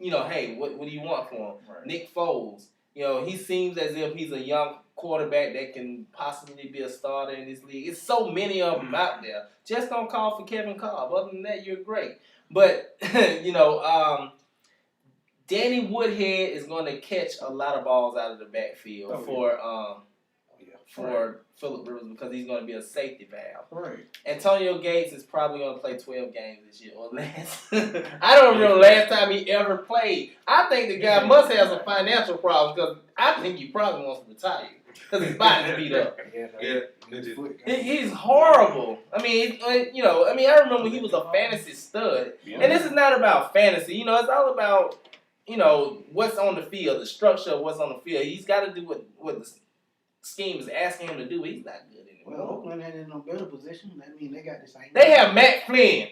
hey, what do you want for him? Right. Nick Foles, he seems as if he's a young quarterback that can possibly be a starter in this league. It's so many of them out there. Just don't call for Kevin Cobb. Other than that, you're great. But, Danny Woodhead is going to catch a lot of balls out of the backfield for Phillip Rivers because he's going to be a safety valve. Right. Antonio Gates is probably going to play 12 games this year or less. I don't remember the last time he ever played. I think the guy must have some financial problems because I think he probably wants to retire because his body's beat up. He's horrible. I mean, I remember when he was a fantasy stud. Yeah. And this is not about fantasy. It's all about, what's on the field, the structure of what's on the field. He's got to do what the scheme is asking him to do. He's not good anymore. Well, Oakland ain't in no better position. I mean, they got the same. They have Matt Flynn.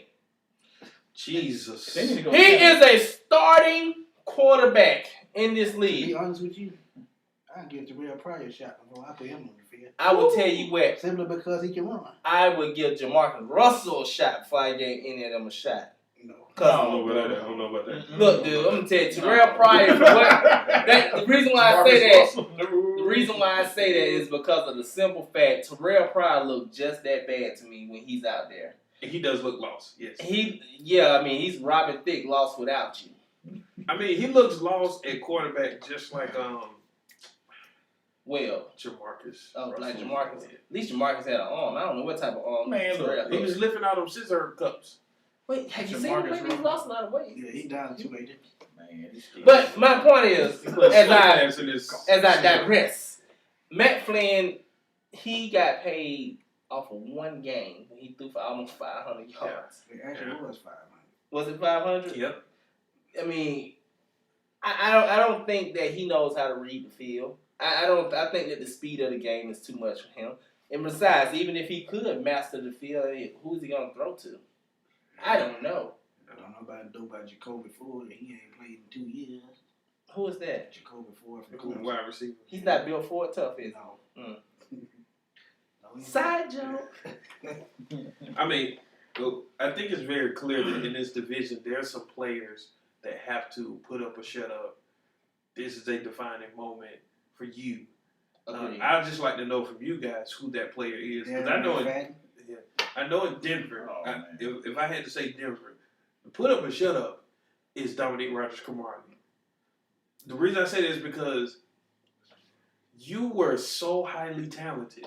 Jesus. He is a starting quarterback in this league. To be honest with you, I'd give Terrell Pryor a shot before I put him on the field. I will tell you what. Simply because he can run. I would give Jamarcus Russell a shot before I gave any of them a shot. No. I don't know about that. Look, dude, I'm gonna tell you, Terrell Pryor. The reason why I say that is because of the simple fact Terrell Pryor looked just that bad to me when he's out there. And he does look lost. Yes. He's Robin Thicke lost without you. I mean, he looks lost at quarterback, just like Jamarcus. Oh, like Jamarcus. At least Jamarcus had an arm. I don't know what type of arm. Man, look, he was lifting out them scissor cups. Wait, have you seen him? Maybe he's lost a lot of weight. Yeah, he down 280. Man, but my point is, as I digress, Matt Flynn, he got paid off of one game when he threw for almost 500 yards. It actually was 500. Was it 500? Yep. I mean, I don't think that he knows how to read the field. I think that the speed of the game is too much for him. And besides, even if he could master the field, who's he gonna throw to? I don't know. I don't know about Jacoby Ford. He ain't played in 2 years. Who is that? Jacoby Ford from Clemson. Wide receiver. He's not built for it tough, is he? No. No. Side joke. I mean, I think it's very clear that in this division, there are some players that have to put up or shut up. This is a defining moment for you. I'd just like to know from you guys who that player is. Because I know in Denver, if I had to say Denver, the put up or shut up is Dominique Rodgers-Cromartie. The reason I say that is because you were so highly talented,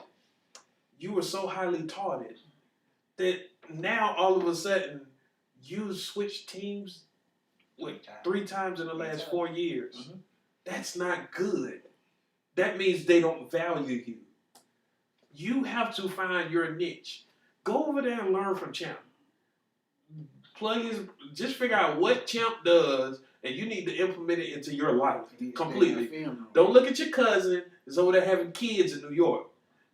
you were so highly taught that now all of a sudden you switched teams 3 times in the last 4 years. Mm-hmm. That's not good. That means they don't value you. You have to find your niche. Go over there and learn from Champ. Just figure out what Champ does, and you need to implement it into your life completely. Don't look at your cousin that's over there having kids in New York.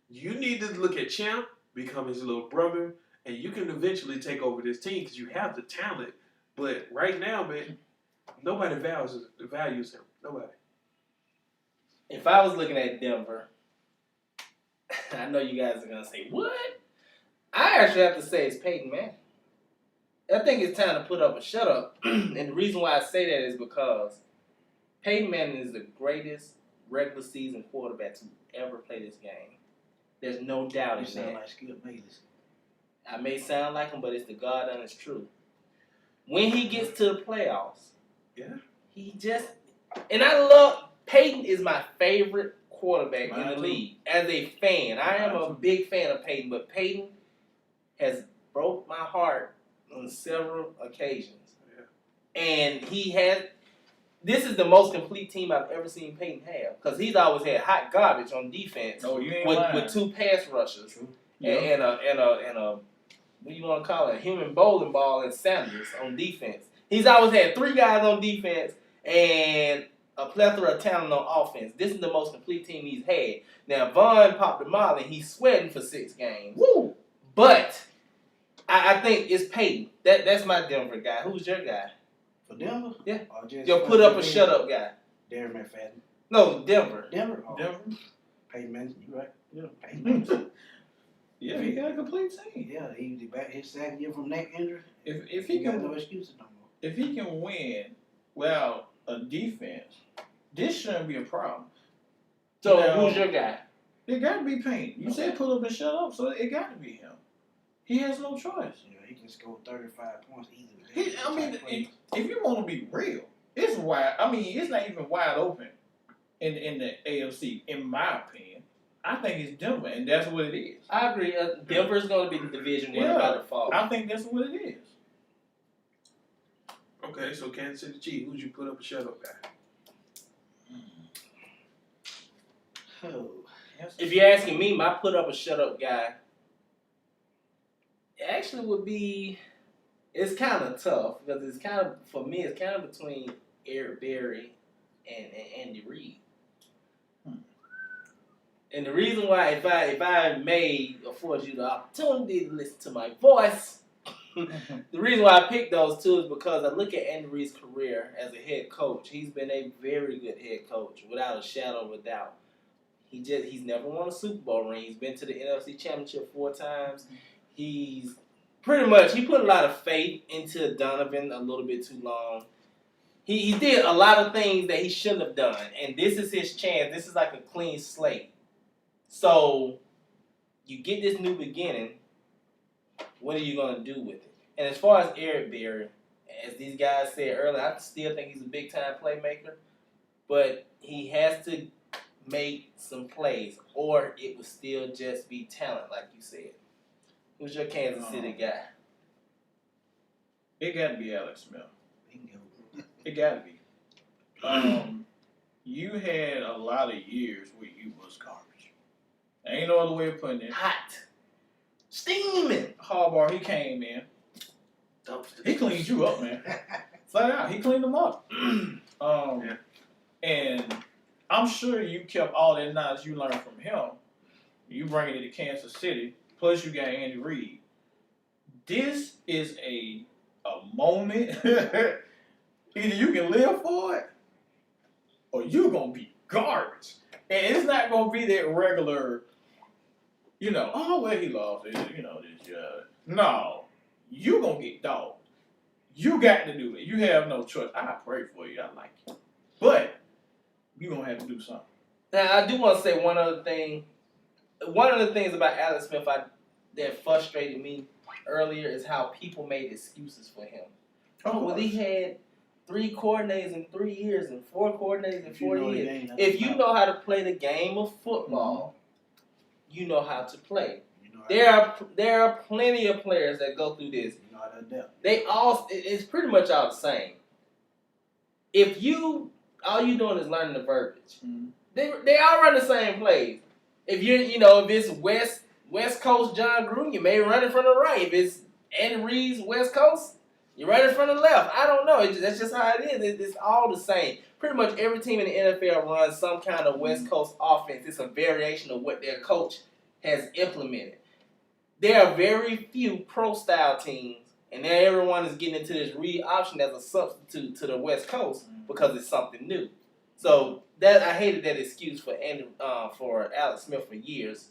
You need to look at Champ, become his little brother, and you can eventually take over this team because you have the talent. But right now, man, nobody values him. Nobody. If I was looking at Denver, I know you guys are going to say, what? I actually have to say it's Peyton Manning. I think it's time to put up or shut up. And the reason why I say that is because Peyton Manning is the greatest regular season quarterback to ever play this game. There's no doubt in that. You sound like Skip Bayless. I may sound like him, but it's the God honest truth. When he gets to the playoffs, and I love, Peyton is my favorite quarterback in the league. As a fan, I am a big fan of Peyton, but Peyton has broke my heart on several occasions. Yeah. And this is the most complete team I've ever seen Peyton have, because he's always had hot garbage on defense with 2 pass rushers and a what do you want to call it, a human bowling ball and Sanders on defense. He's always had 3 guys on defense and a plethora of talent on offense. This is the most complete team he's had. Now, Vaughn popped the molly. He's sweating for 6 games. Woo! But I think it's Peyton. That's my Denver guy. Who's your guy? For Denver? Yeah. Your put up or shut up guy. Darren McFadden. No, Denver. Denver? Oh. Denver. Peyton Manning, you right? Yeah. Peyton Manning. Yeah, he got a complete team. Yeah, he's back his 2nd year from neck injury. If he got can, no excuses no more. If he can win without a defense, this shouldn't be a problem. So Now, who's your guy? It got to be Payne. You said pull up and shut up, so it got to be him. He has no choice. You know, he can score 35 points easily. If you want to be real, it's wide. I mean, it's not even wide open in the AFC, in my opinion. I think it's Denver, and that's what it is. I agree. Denver's going to be the division winner by default. I think that's what it is. Okay, so Kansas City Chiefs, who'd you put up a shut up guy? Oh, If you're asking me, my put up a shut up guy actually would be. It's kind of tough because it's kind of, for me, it's kind of between Eric Berry and Andy Reid. And the reason why, if I may afford you the opportunity to listen to my voice, the reason why I picked those two is because I look at Andy Reid's career as a head coach. He's been a very good head coach, without a shadow of a doubt. He's never won a Super Bowl ring. He's been to the NFC Championship 4 times. He's pretty much, he put a lot of faith into Donovan a little bit too long. He did a lot of things that he shouldn't have done, and this is his chance. This is like a clean slate. So you get this new beginning. What are you going to do with it? And as far as Eric Berry, as these guys said earlier, I still think he's a big-time playmaker, but he has to make some plays, or it would still just be talent, like you said. Who's your Kansas City guy? It got to be Alex Smith. bingo. It got to be. You had a lot of years where you was garbage. Ain't no other way of putting it. Hot. Steaming. Harbaugh, he came in. Dumpster. He cleaned you up, man. Flat out, he cleaned them up. Yeah. And I'm sure you kept all that knowledge you learned from him. You bring it to Kansas City. Plus, you got Andy Reid. This is a moment. Either you can live for it, or you're gonna be garbage. And it's not gonna be that regular. Oh well, he lost it. This. No, you gonna get dogged. You got to do it. You have no choice. I pray for you. I like you, but you gonna have to do something. Now, I do want to say one other thing. One of the things about Alex Smith that frustrated me earlier is how people made excuses for him. Well, he had 3 coordinators in 3 years and 4 coordinators in 4 years. If you know how to play the game of football, you know how to play. There are plenty of players that go through this. You know how to adapt. It's pretty much all the same. If all you doing is learning the verbiage, they all run the same plays. If if it's West Coast John Gruden, you may run it from the right. If it's Andy Reid's West Coast, you run it from the left. I don't know. That's just how it is. It's all the same. Pretty much every team in the NFL runs some kind of West Coast offense. It's a variation of what their coach has implemented. There are very few pro-style teams, and now everyone is getting into this read option as a substitute to the West Coast because it's something new. So I hated that excuse for Alex Smith for years.